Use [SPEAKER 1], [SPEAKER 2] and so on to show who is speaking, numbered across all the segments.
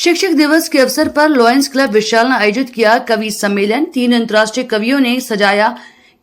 [SPEAKER 1] शिक्षक दिवस के अवसर पर लॉयंस क्लब विशाल ने आयोजित किया कवि सम्मेलन। 3 अंतर्राष्ट्रीय कवियों ने सजाया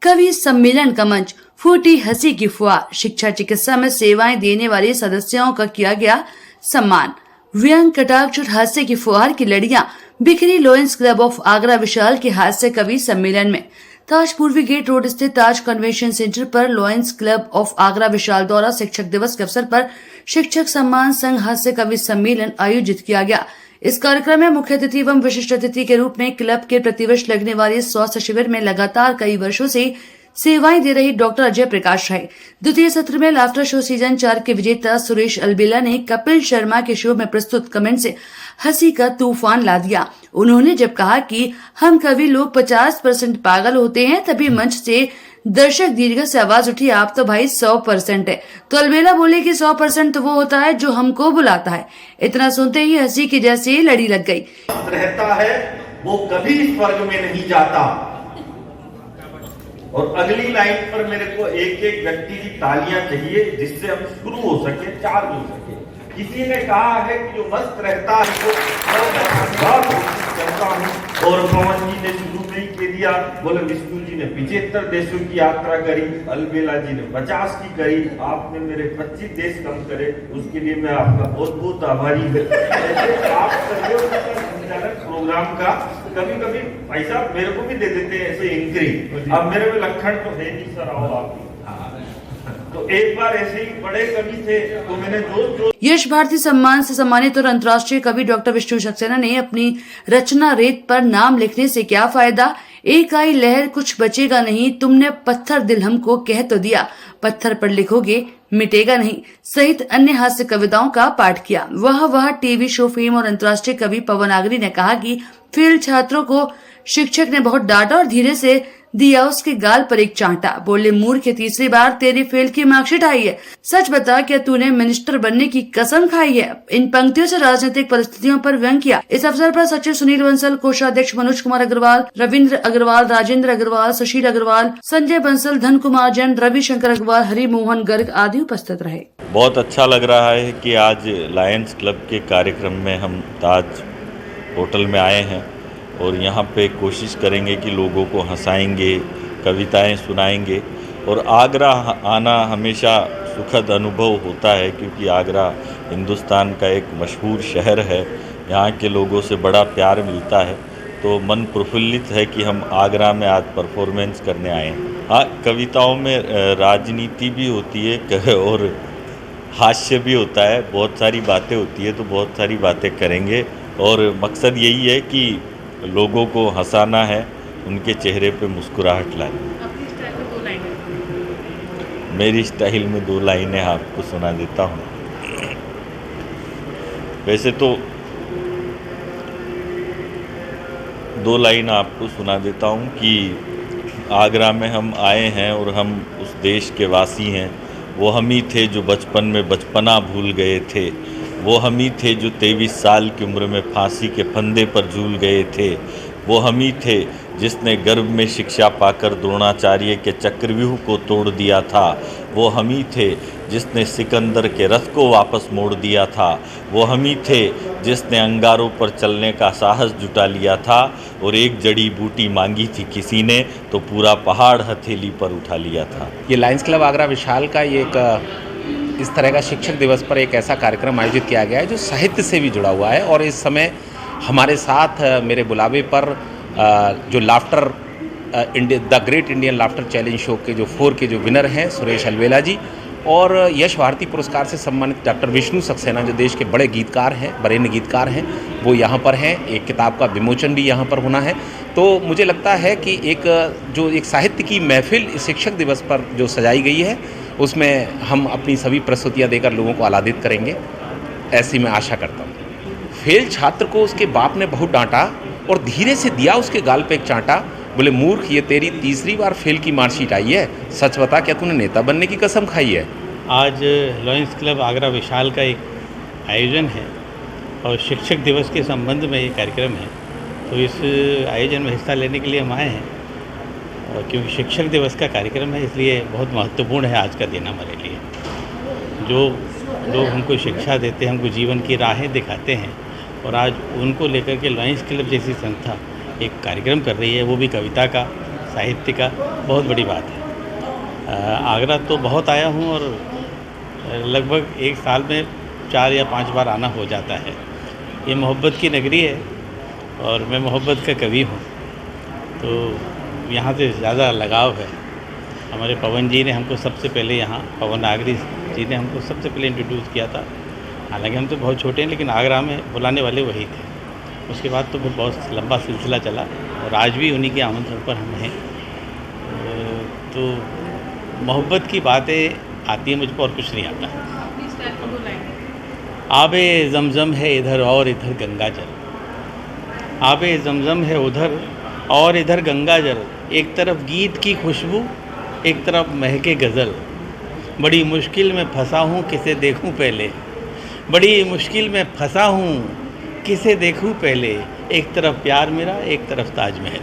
[SPEAKER 1] कवि सम्मेलन का मंच। फूटी हंसी की फुहार। शिक्षा चिकित्सा में सेवाएं देने वाले सदस्यों का किया गया सम्मान। व्यंग कटाक्ष और हास्य की फुहार की लड़ियां बिखरी लॉयंस क्लब ऑफ आगरा विशाल के हास्य कवि सम्मेलन में। ताज पूर्वी गेट रोड स्थित ताज कन्वेंशन सेंटर पर लॉयंस क्लब ऑफ आगरा विशाल द्वारा शिक्षक दिवस के अवसर पर शिक्षक सम्मान संघ हास्य कवि सम्मेलन आयोजित किया गया। इस कार्यक्रम में मुख्य अतिथि एवं विशिष्ट अतिथि के रूप में क्लब के प्रतिवर्ष लगने वाले स्वास्थ्य शिविर में लगातार कई वर्षों से सेवाएं दे रही डॉक्टर अजय प्रकाश रहे। द्वितीय सत्र में लाफ्टर शो सीजन 4 के विजेता सुरेश अलबेला ने कपिल शर्मा के शो में प्रस्तुत कमेंट से हंसी का तूफान ला दिया। उन्होंने जब कहा कि हम कवि लोग 50% पागल होते हैं, तभी मंच से दर्शक दीर्घ से आवाज उठी, आप तो भाई 100% है। तो अलबेला बोले कि 100% तो वो होता है जो हमको बुलाता है। इतना सुनते ही हंसी की जैसी लड़ी लग गई।
[SPEAKER 2] रहता है वो कभी स्वर्ग में नहीं जाता। और अगली लाइन पर मेरे को एक एक व्यक्ति की तालियां चाहिए जिससे हम शुरू हो सके, चार्ज हो सके। किसी ने कहा है कि जो मस्त रहता है वो करता हूँ। और पवन जी ने शुरू में ही कह दिया, बोले विष्णु जी ने 75 देशों की यात्रा करी, अलबेला जी ने 50 की करी, आपने मेरे 25 देश कम करे, उसके लिए मैं आपका बहुत बहुत आभारी हूँ। आप संचालक प्रोग्राम का कभी कभी पैसा मेरे को भी दे देते हैं ऐसे इंक्रीज। अब मेरे में लक्षण तो है नहीं सर, आओ आप। तो एक बार ऐसे ही बड़े कवि थे तो मैंने जो
[SPEAKER 1] यश भारती सम्मान से सम्मानित और अंतर्राष्ट्रीय कवि डॉक्टर विष्णु सक्सेना ने अपनी रचना रेत पर नाम लिखने से क्या फायदा, एक आई लहर कुछ बचेगा नहीं, तुमने पत्थर दिल हमको कह तो दिया, पत्थर पर लिखोगे मिटेगा नहीं सहित अन्य हास्य कविताओं का पाठ किया। वह टीवी शो फेम और अंतर्राष्ट्रीय कवि पवन आगरी ने कहा कि फेल छात्रों को शिक्षक ने बहुत डांटा और धीरे से दिया उसके गाल पर एक चांटा। बोले, मूर्ख, तीसरी बार तेरी फेल की मार्कशीट आई है, सच बता क्या तूने मिनिस्टर बनने की कसम खाई है। इन पंक्तियों से राजनीतिक परिस्थितियों पर व्यंग किया। इस अवसर पर सचिव सुनील बंसल, कोषाध्यक्ष मनोज कुमार अग्रवाल, रविंद्र अग्रवाल, राजेंद्र अग्रवाल, सुशील अग्रवाल, संजय बंसल, धन कुमार जैन, रविशंकर अग्रवाल, हरि मोहन गर्ग आदि उपस्थित रहे।
[SPEAKER 3] बहुत अच्छा लग रहा है कि आज लायंस क्लब के कार्यक्रम में हम ताज होटल में आए हैं और यहाँ पे कोशिश करेंगे कि लोगों को हंसाएंगे, कविताएं सुनाएंगे। और आगरा आना हमेशा सुखद अनुभव होता है क्योंकि आगरा हिंदुस्तान का एक मशहूर शहर है, यहाँ के लोगों से बड़ा प्यार मिलता है। तो मन प्रफुल्लित है कि हम आगरा में आज परफॉर्मेंस करने आए हैं। हाँ, कविताओं में राजनीति भी होती है और हास्य भी होता है, बहुत सारी बातें होती है, तो बहुत सारी बातें करेंगे और मकसद यही है कि लोगों को हंसाना है, उनके चेहरे पे मुस्कुराहट लानी। मेरी स्टाइल में 2 लाइनें आपको सुना देता हूँ। वैसे तो 2 लाइन आपको सुना देता हूँ कि आगरा में हम आए हैं और हम उस देश के वासी हैं। वो हम ही थे जो बचपन में बचपना भूल गए थे, वो हम ही थे जो 23 साल की उम्र में फांसी के फंदे पर झूल गए थे, वो हम ही थे जिसने गर्भ में शिक्षा पाकर द्रोणाचार्य के चक्रव्यूह को तोड़ दिया था, वो हम ही थे जिसने सिकंदर के रथ को वापस मोड़ दिया था, वो हम ही थे जिसने अंगारों पर चलने का साहस जुटा लिया था और एक जड़ी बूटी मांगी थी किसी ने तो पूरा पहाड़ हथेली पर उठा लिया था।
[SPEAKER 4] ये लायंस क्लब आगरा विशाल का ये इस तरह का शिक्षक दिवस पर एक ऐसा कार्यक्रम आयोजित किया गया है जो साहित्य से भी जुड़ा हुआ है। और इस समय हमारे साथ मेरे बुलावे पर जो laughter the great Indian laughter challenge show के जो 4 के जो विनर हैं सुरेश अलबेला जी और यश भारती पुरस्कार से सम्मानित डॉक्टर विष्णु सक्सेना जो देश के बड़े गीतकार हैं, वरेण्य गीतकार हैं, वो यहाँ पर हैं। एक किताब का विमोचन भी यहाँ पर होना है। तो मुझे लगता है कि एक साहित्य की महफिल शिक्षक दिवस पर जो सजाई गई है उसमें हम अपनी सभी प्रस्तुतियाँ देकर लोगों को आह्लादित करेंगे, ऐसी मैं आशा करता हूँ। फेल छात्र को उसके बाप ने बहुत डांटा और धीरे से दिया उसके गाल पे एक चांटा। बोले, मूर्ख, ये तेरी तीसरी बार फेल की मार्कशीट आई है, सच बता क्या तूने नेता बनने की कसम खाई है।
[SPEAKER 5] आज लॉयंस क्लब आगरा विशाल का एक आयोजन है और शिक्षक दिवस के संबंध में ये कार्यक्रम है। तो इस आयोजन में हिस्सा लेने के लिए हम आए हैं और क्योंकि शिक्षक दिवस का कार्यक्रम है इसलिए बहुत महत्वपूर्ण है आज का दिन हमारे लिए। जो लोग हमको शिक्षा देते हैं, हमको जीवन की राहें दिखाते हैं, और आज उनको लेकर के लॉयंस क्लब जैसी संस्था एक कार्यक्रम कर रही है, वो भी कविता का, साहित्य का, बहुत बड़ी बात है। आगरा तो बहुत आया हूँ और लगभग एक साल में 4 या 5 बार आना हो जाता है। ये मोहब्बत की नगरी है और मैं मोहब्बत का कवि हूँ, तो यहाँ से ज़्यादा लगाव है। हमारे पवन जी ने हमको सबसे पहले यहाँ, पवन नागरी जी ने हमको सबसे पहले इंट्रोड्यूस किया था। हालांकि हम तो बहुत छोटे हैं, लेकिन आगरा में बुलाने वाले वही थे। उसके बाद तो फिर बहुत लंबा सिलसिला चला और आज भी उन्हीं के आमंत्रण पर हम हैं। तो मोहब्बत की बातें आती हैं मुझको और कुछ नहीं आता। आबे ज़मज़म है इधर और इधर गंगा जल, आबे ज़मज़म है उधर और इधर गंगा जल, एक तरफ गीत की खुशबू एक तरफ महके गज़ल, बड़ी मुश्किल में फंसा हूँ किसे देखूँ पहले, बड़ी मुश्किल में फंसा हूँ किसे देखूँ पहले, एक तरफ प्यार मेरा एक तरफ ताजमहल।